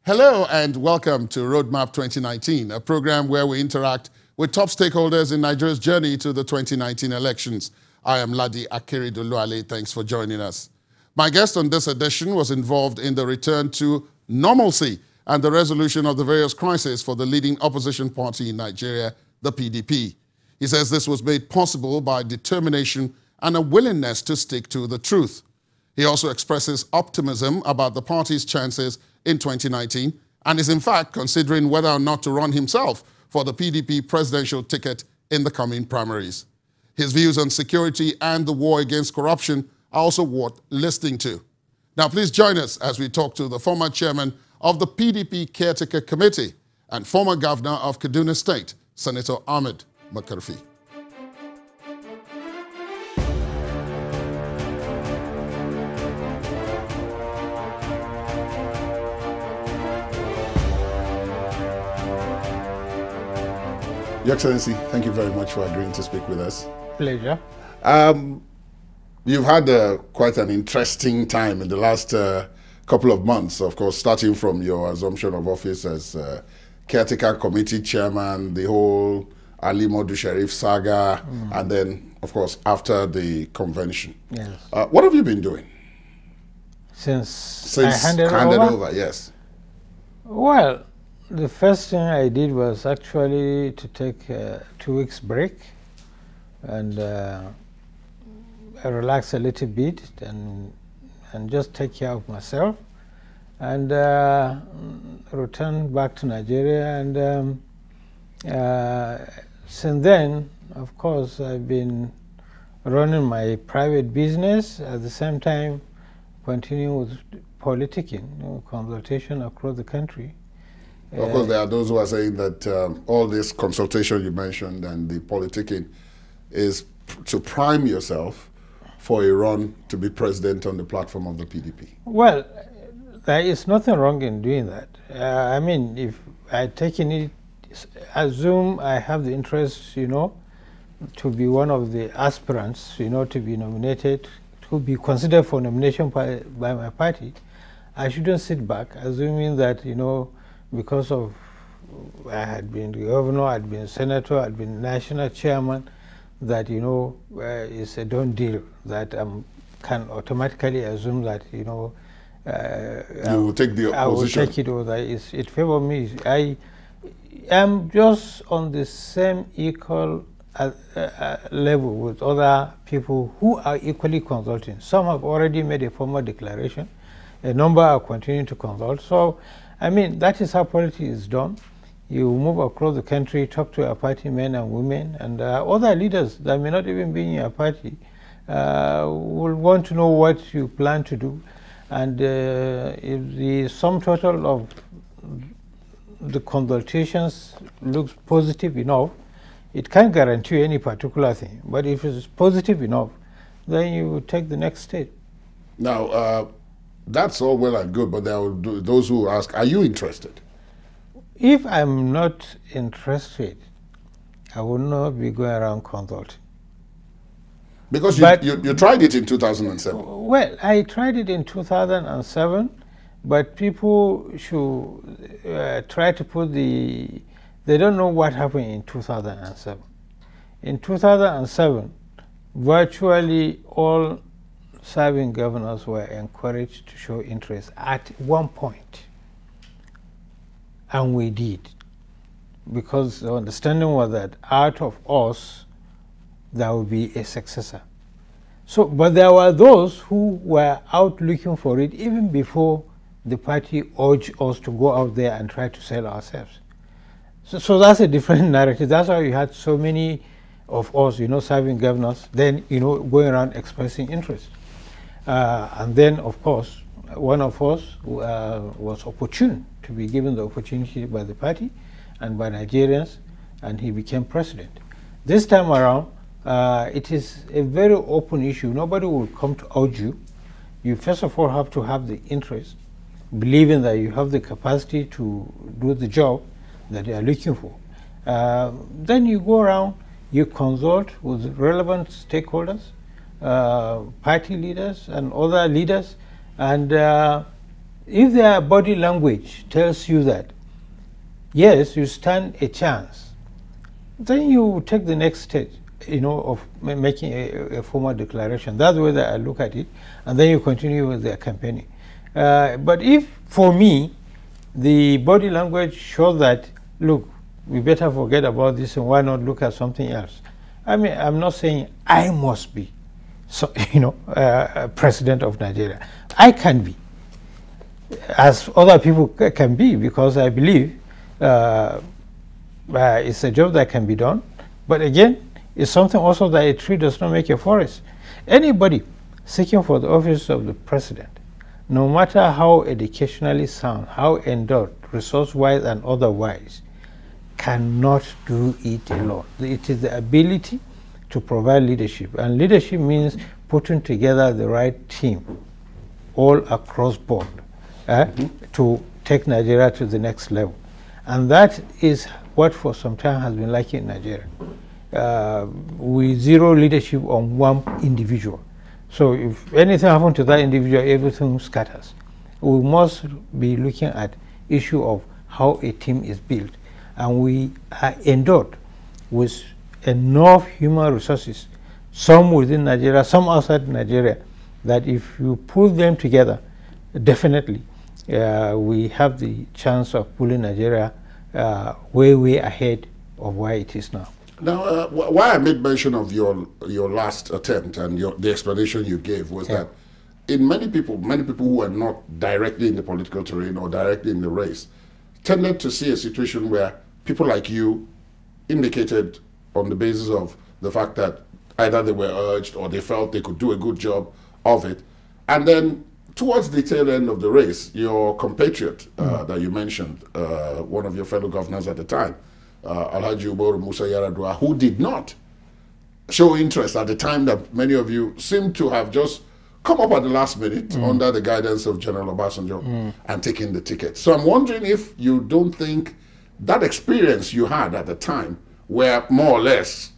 Hello and welcome to Roadmap 2019, a program where we interact with top stakeholders in Nigeria's journey to the 2019 elections. I am Ladi Akeredoluwale. Thanks for joining us. My guest on this edition was involved in the return to normalcy and the resolution of the various crises for the leading opposition party in Nigeria, the PDP. He says this was made possible by determination and a willingness to stick to the truth. He also expresses optimism about the party's chances in 2019 and is in fact considering whether or not to run himself for the PDP presidential ticket in the coming primaries. His views on security and the war against corruption are also worth listening to. Now please join us as we talk to the former chairman of the PDP Caretaker Committee and former governor of Kaduna State, Senator Ahmed Makarfi. Your Excellency, thank you very much for agreeing to speak with us. Pleasure. You've had quite an interesting time in the last couple of months, of course, starting from your assumption of office as Caretaker Committee Chairman, the whole Ali Modu Sharif saga, and then, of course, after the convention. Yes. What have you been doing? Since I handed over? Yes. Well, the first thing I did was actually to take a 2 weeks break and relax a little bit and just take care of myself and return back to Nigeria. And since then, of course, I've been running my private business at the same time continuing with politicking, consultation across the country. Of course, there are those who are saying that all this consultation you mentioned and the politicking is to prime yourself for a run to be president on the platform of the PDP. Well, there is nothing wrong in doing that. I mean, if I take it, assume I have the interest, to be one of the aspirants, to be nominated, to be considered for nomination by my party, I shouldn't sit back, assuming that, because of I had been the governor, I'd been senator, I'd been national chairman, that it's a done deal, that I can automatically assume that you will take the opposition. I will take it over. It favors me. I am just on the same equal level with other people who are equally consulting. Some have already made a formal declaration. A number are continuing to consult. So, I mean, that is how politics is done. You move across the country, talk to your party men and women, and other leaders that may not even be in your party will want to know what you plan to do. And if the sum total of the consultations looks positive enough, it can't guarantee any particular thing. But if it's positive enough, then you will take the next step. Now, that's all well and good, but there are those who ask, are you interested? If I'm not interested, I will not be going around consulting. Because you tried it in 2007. Well, I tried it in 2007, but people should try to put they don't know what happened in 2007. In 2007, virtually all serving governors were encouraged to show interest at one point. And we did, because the understanding was that out of us, there would be a successor. So, but there were those who were out looking for it even before the party urged us to go out there and try to sell ourselves. So that's a different narrative. That's why you had so many of us, serving governors, then, going around expressing interest. And then, of course, one of us was opportune to be given the opportunity by the party and by Nigerians, and he became president. This time around, it is a very open issue. Nobody will come to urge you. You first of all have to have the interest, believing that you have the capacity to do the job that you are looking for. Then you go around, you consult with relevant stakeholders, party leaders and other leaders, and if their body language tells you that, yes, you stand a chance, then you take the next stage, you know, of making a formal declaration. That's the way that I look at it, and then you continue with their campaigning. But if, for me, the body language shows that, look, we better forget about this and why not look at something else. I mean, I'm not saying I must be, so, you know, president of Nigeria. I can be, as other people can be, because I believe it's a job that can be done. But again, it's something also that a tree does not make a forest. Anybody seeking for the office of the president, no matter how educationally sound, how endowed, resource-wise and otherwise, cannot do it alone. It is the ability to provide leadership. And leadership means putting together the right team all across board to take Nigeria to the next level. And that is what for some time has been lacking in Nigeria. We zero leadership on one individual. So if anything happens to that individual, everything scatters. We must be looking at issue of how a team is built. And we are endowed with enough human resources, some within Nigeria, some outside Nigeria, that if you pull them together, definitely we have the chance of pulling Nigeria way ahead of where it is now. Now, why I made mention of your last attempt and the explanation you gave was that in many people who are not directly in the political terrain or directly in the race, tended to see a situation where people like you indicated on the basis of the fact that either they were urged or they felt they could do a good job of it. And then towards the tail end of the race, your compatriot that you mentioned, one of your fellow governors at the time, Alhaji Umaru Musa Yaradua, who did not show interest at the time that many of you seem to have just come up at the last minute under the guidance of General Obasanjo and taken the ticket. So I'm wondering if you don't think that experience you had at the time, where more or less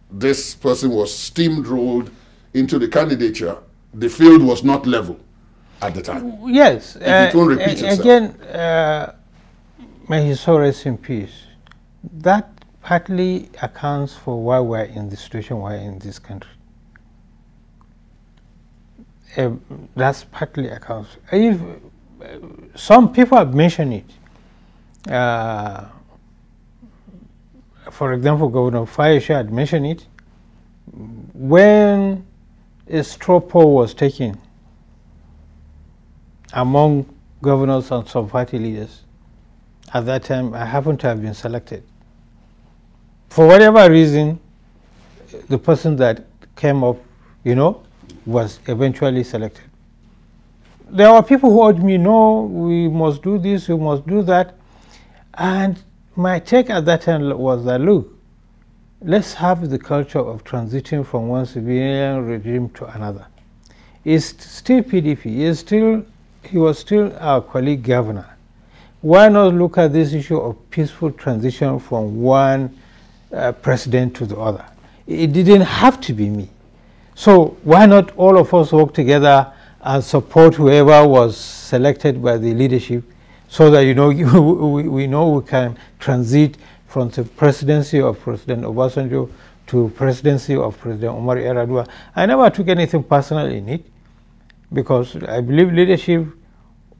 this person was steamrolled into the candidature, the field was not level at the time. Yes. If it won't repeat itself. Again, may his soul rest in peace. That partly accounts for why we're in the situation we're in this country. That's partly accounts. If some people have mentioned it. For example, Governor Fayesha had mentioned it. When a straw poll was taken among governors and some party leaders, at that time I happened to have been selected. For whatever reason, the person that came up, you know, was eventually selected. There were people who urged me, no, we must do this, we must do that. And my take at that time was that, look, let's have the culture of transiting from one civilian regime to another. It's still PDP, he was still our colleague governor. Why not look at this issue of peaceful transition from one president to the other? It didn't have to be me. So why not all of us work together and support whoever was selected by the leadership, so that, you know, we know we can transit from the presidency of President Obasanjo to presidency of President Omar Yar'Adua. I never took anything personal in it, because I believe leadership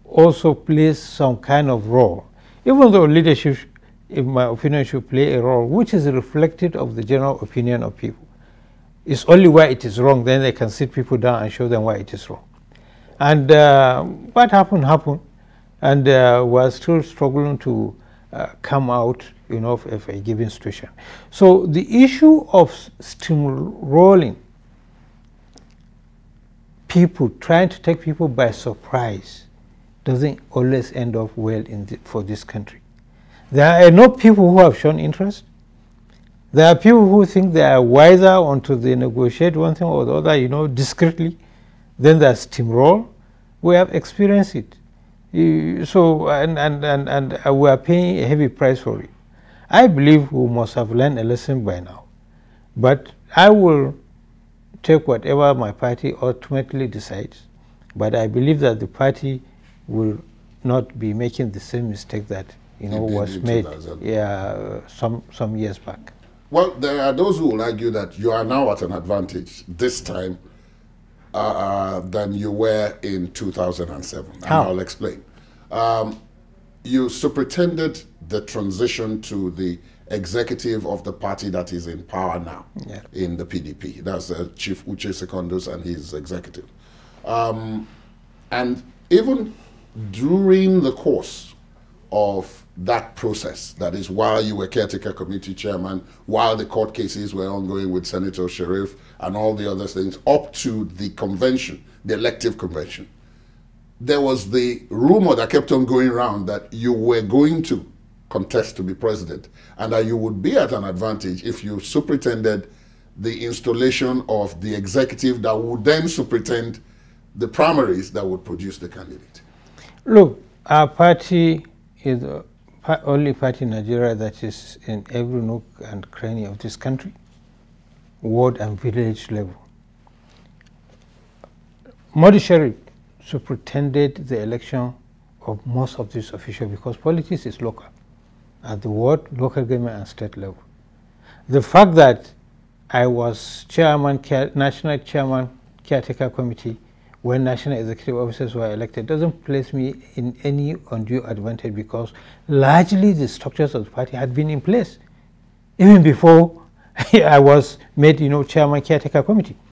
also plays some kind of role, even though leadership, in my opinion, should play a role which is reflective of the general opinion of people. It's only where it is wrong, then they can sit people down and show them why it is wrong. And what happened, and we're still struggling to come out, you know, of a given situation. So the issue of steamrolling people, trying to take people by surprise, doesn't always end up well for this country. There are enough people who have shown interest. There are people who think they are wiser until they negotiate one thing or the other, you know, discreetly. Then there's steamroll. We have experienced it. So, and we are paying a heavy price for it. I believe we must have learned a lesson by now. But I will take whatever my party ultimately decides. But I believe that the party will not be making the same mistake that was made some years back. Well, there are those who will argue that you are now at an advantage this time than you were in 2007. And How? I'll explain. You superintended the transition to the executive of the party that is in power now in the PDP. That's Chief Uche Secondus and his executive. And even during the course of that process, that is while you were caretaker committee chairman, while the court cases were ongoing with Senator Sharif and all the other things, up to the convention, the elective convention, there was the rumor that kept on going around that you were going to contest to be president and that you would be at an advantage if you superintended the installation of the executive that would then superintend the primaries that would produce the candidate. Look, our party is the only party in Nigeria that is in every nook and cranny of this country, ward and village level. Modi Sharif superintended the election of most of these officials because politics is local, at the ward, local government and state level. The fact that I was national chairman, caretaker committee, when national executive officers were elected doesn't place me in any undue advantage because largely the structures of the party had been in place even before I was made, chairman caretaker committee.